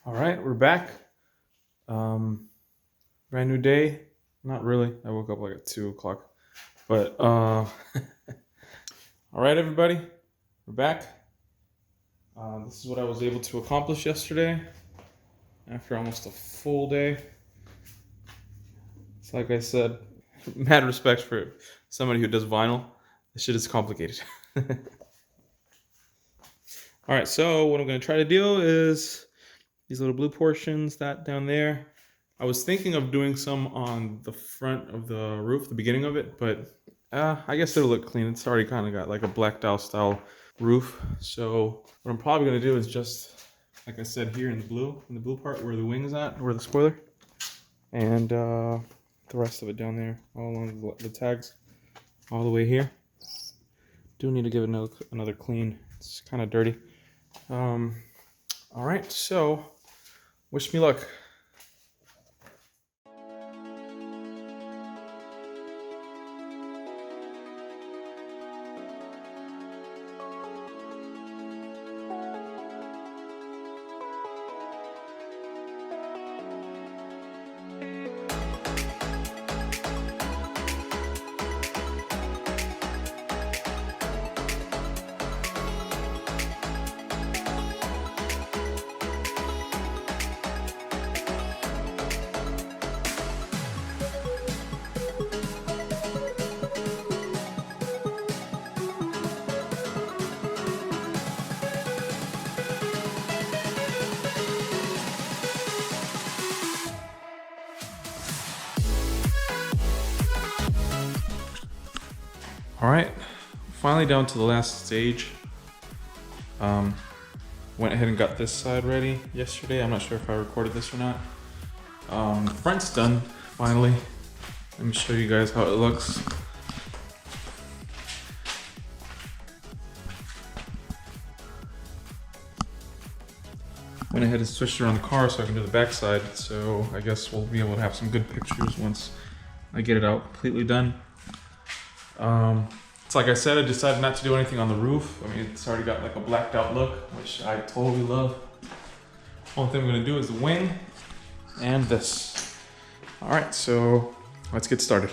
All right, we're back. Brand new day. Not really. I woke up like at 2 o'clock. But all right, everybody, we're back. This is what I was able to accomplish yesterday after almost a full day. It's like I said, mad respect for somebody who does vinyl. This shit is complicated. All right, so what I'm gonna try to do is these little blue portions, that down there. I was thinking of doing some on the front of the roof, the beginning of it, but I guess it'll look clean. It's already kind of got like a blacked out style roof. So what I'm probably gonna do is just, like I said, here in the blue part where the wing's at, where the spoiler, and the rest of it down there, all along the tags, all the way here. Do need to give it another clean. It's kind of dirty. All right, so wish me luck. All right, finally down to the last stage. Went ahead and got this side ready yesterday. I'm not sure if I recorded this or not. The front's done, finally. Let me show you guys how it looks. Went ahead and switched around the car so I can do the back side. So I guess we'll be able to have some good pictures once I get it out completely done. It's like I said, I decided not to do anything on the roof. I mean, it's already got like a blacked out look, which I totally love. Only thing I'm gonna do is the wing and this. All right, so let's get started.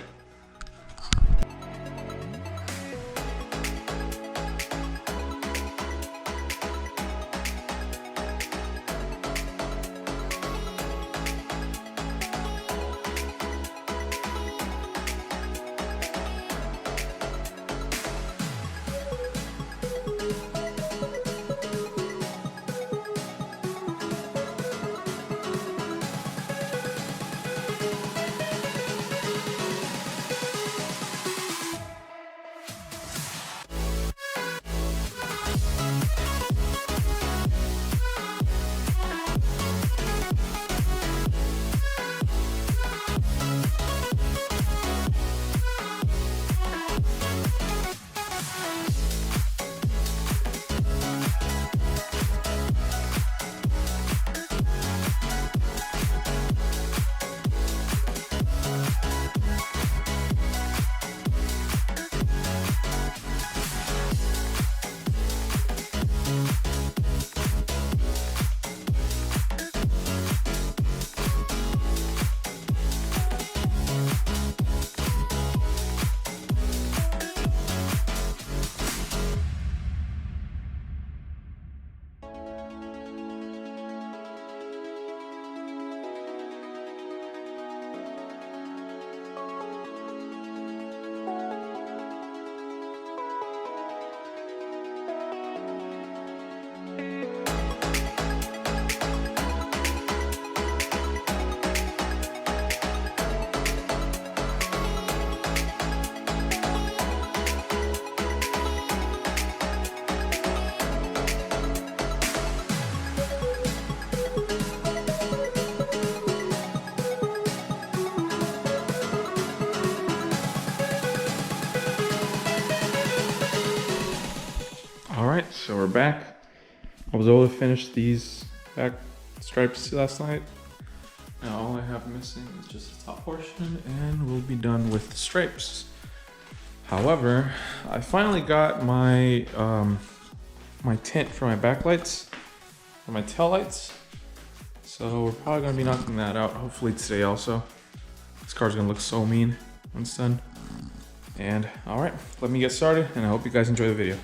All right, so we're back. I was able to finish these back stripes last night. Now all I have missing is just the top portion and we'll be done with the stripes. However, I finally got my my tint for my backlights, for my tail lights. So we're probably gonna be knocking that out, hopefully today also. This car's gonna look so mean when it's done. And all right, let me get started, and I hope you guys enjoy the video.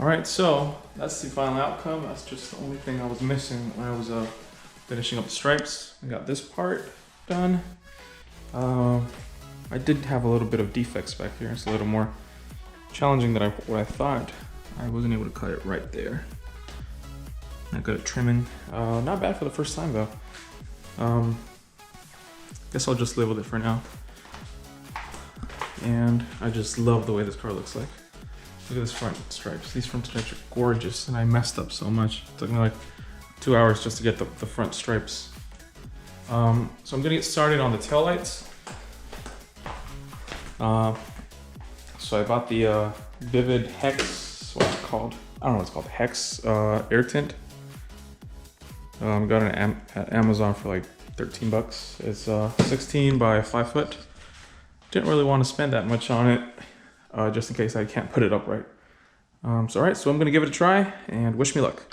All right, so that's the final outcome. That's just the only thing I was missing when I was finishing up the stripes. I got this part done. I did have a little bit of defects back here. It's a little more challenging than what I thought. I wasn't able to cut it right there. Not good at trimming. Not bad for the first time though. Guess I'll just live with it for now. And I just love the way this car looks like. Look at this front stripes. These front stripes are gorgeous, and I messed up so much. It took me like 2 hours just to get the front stripes. So I'm gonna get started on the taillights. So I bought the Vivid Hex, what's it called? I don't know what it's called, Hex air tint. Got it at Amazon for like 13 bucks. It's 16 by 5 foot. Didn't really want to spend that much on it. Just in case I can't put it up right. So all right, so I'm gonna give it a try and wish me luck.